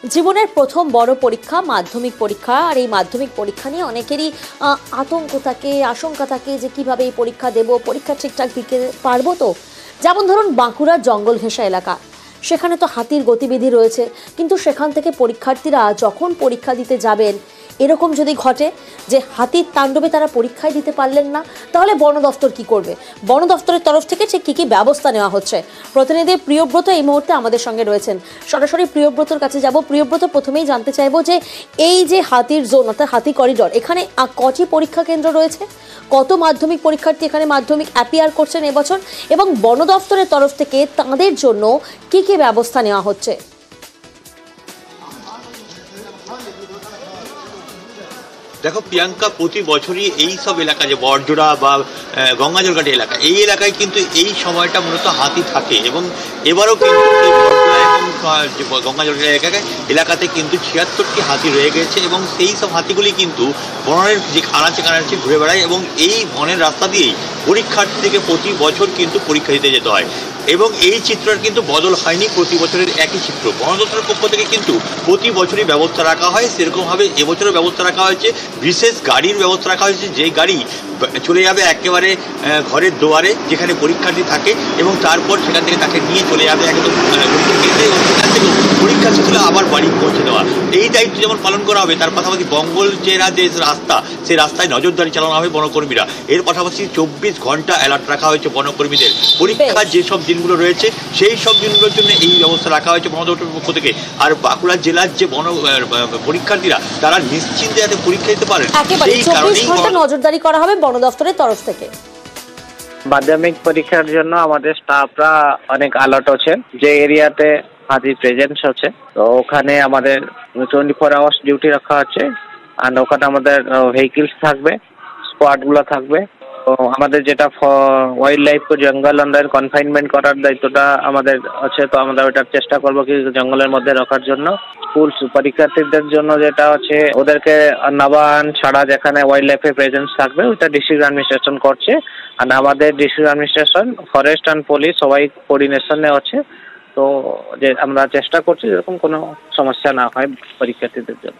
জীবনের প্রথম বড় পরীক্ষা মাধ্যমিক পরীক্ষা। আর এই মাধ্যমিক পরীক্ষা নিয়ে অনেকেরই আতঙ্ক থাকে, আশঙ্কা থাকে যে কিভাবে এই পরীক্ষা দেব, পরীক্ষা ঠিকঠাক দিতে পারবো তো। যেমন ধরুন বাঁকুড়ার জঙ্গল ঘেঁষা এলাকা, সেখানে তো হাতির গতিবিধি রয়েছে, কিন্তু সেখান থেকে পরীক্ষার্থীরা যখন পরীক্ষা দিতে যাবেন এরকম যদি ঘটে যে হাতির তাণ্ডবে তারা পরীক্ষায় দিতে পারলেন না, তাহলে বন দফতর কি করবে? বন দফতরের তরফ থেকে ঠিক কী কী ব্যবস্থা নেওয়া হচ্ছে? প্রতিনিধি প্রিয়ব্রত এই মুহূর্তে আমাদের সঙ্গে রয়েছেন, সরাসরি প্রিয়ব্রতর কাছে যাব। প্রিয়ব্রত, প্রথমেই জানতে চাইবো যে এই যে হাতির জোন অর্থাৎ হাতি করিডর, এখানে কটি পরীক্ষা কেন্দ্র রয়েছে, কত মাধ্যমিক পরীক্ষার্থী এখানে মাধ্যমিক অ্যাপিয়ার করছেন এবছর, এবং বন দফতরের তরফ থেকে তাঁদের জন্য কী কী ব্যবস্থা নেওয়া হচ্ছে? দেখো প্রিয়াঙ্কা, প্রতি বছরই এই সব এলাকা যে বড়জোড়া বা গঙ্গাজলঘাটি এলাকা, এই এলাকায় কিন্তু এই সময়টা মূলত হাতি থাকে। এবং এবারও কিন্তু এবং গঙ্গাজলঘাটি এলাকাতে কিন্তু 76টি হাতি রয়ে গেছে, এবং সেই সব হাতিগুলি কিন্তু বনের যে আনাচে কানাচে ঘুরে বেড়ায়, এবং এই বনের রাস্তা দিয়েই পরীক্ষার্থীদেরকে প্রতি বছর কিন্তু পরীক্ষা দিতে যেতে হয়। এবং এই চিত্রের কিন্তু বদল হয়নি, প্রতি বছরের একই চিত্র। বন দপ্তরের পক্ষ থেকে কিন্তু প্রতি বছরই ব্যবস্থা রাখা হয়, সেরকমভাবে এবছরও ব্যবস্থা রাখা হয়েছে। বিশেষ গাড়ির ব্যবস্থা রাখা হয়েছে, যে গাড়ি চলে যাবে একেবারে ঘরের দুয়ারে যেখানে পরীক্ষার্থী থাকে, এবং তারপর সেখান থেকে তাকে নিয়ে চলে যাবে একদম পরীক্ষা শেষ হলে আবার বাড়ি পৌঁছে দেওয়া। এই দায়িত্ব যেমন পালন করা হবে, তার পাশাপাশি বঙ্গলচেরা যে রাস্তা, সেই রাস্তায় নজরদারি চালানো হবে বনকর্মীরা। এর পাশাপাশি 24 ঘন্টা অ্যালার্ট রাখা হয়েছে বনকর্মীদের। পরীক্ষার যেসব দিনগুলো রয়েছে সেই সব দিনগুলোর জন্য এই ব্যবস্থা রাখা হয়েছে বন দপ্তরের পক্ষ থেকে। আর বাঁকুড়া জেলার যে পরীক্ষার্থীরা তারা নিশ্চিন্তে যাতে পরীক্ষা দিতে পারেন, সেই কারণেই নজরদারি করা হবে বন দপ্তরের তরফ থেকে। মাধ্যমিক পরীক্ষার জন্য আমাদের স্টাফরা অনেক অ্যালার্ট আছে, যে এরিয়াতে হাতির প্রেজেন্স আছে, তো ওখানে আমাদের 24 আওয়ার্স ডিউটি রাখা আছে। আর ওখানে আমাদের ভেহিকলস থাকবে, স্কোয়াডগুলো থাকবে। তো আমাদের যেটা ওয়াইল্ড লাইফকে জঙ্গল আন্ডার কনফাইনমেন্ট করার দায়িত্বটা আমাদের আছে, তো আমরা ওটার চেষ্টা করবো কি জঙ্গলের মধ্যে রাখার জন্য। স্কুল পরীক্ষার্থীদের জন্য যেটা আছে, ওদেরকে নবান ছাড়া যেখানে ওয়াইল্ড লাইফের প্রেজেন্স থাকবে ওইটা ডিস্ট্রিক্ট অ্যাডমিনিস্ট্রেশন করছে। আর আমাদের district administration, forest and police সবাই কোঅর্ডিনেশনে আছে। তো যে আমরা চেষ্টা করছি যেরকম কোনো সমস্যা না হয় পরীক্ষার্থীদের জন্য।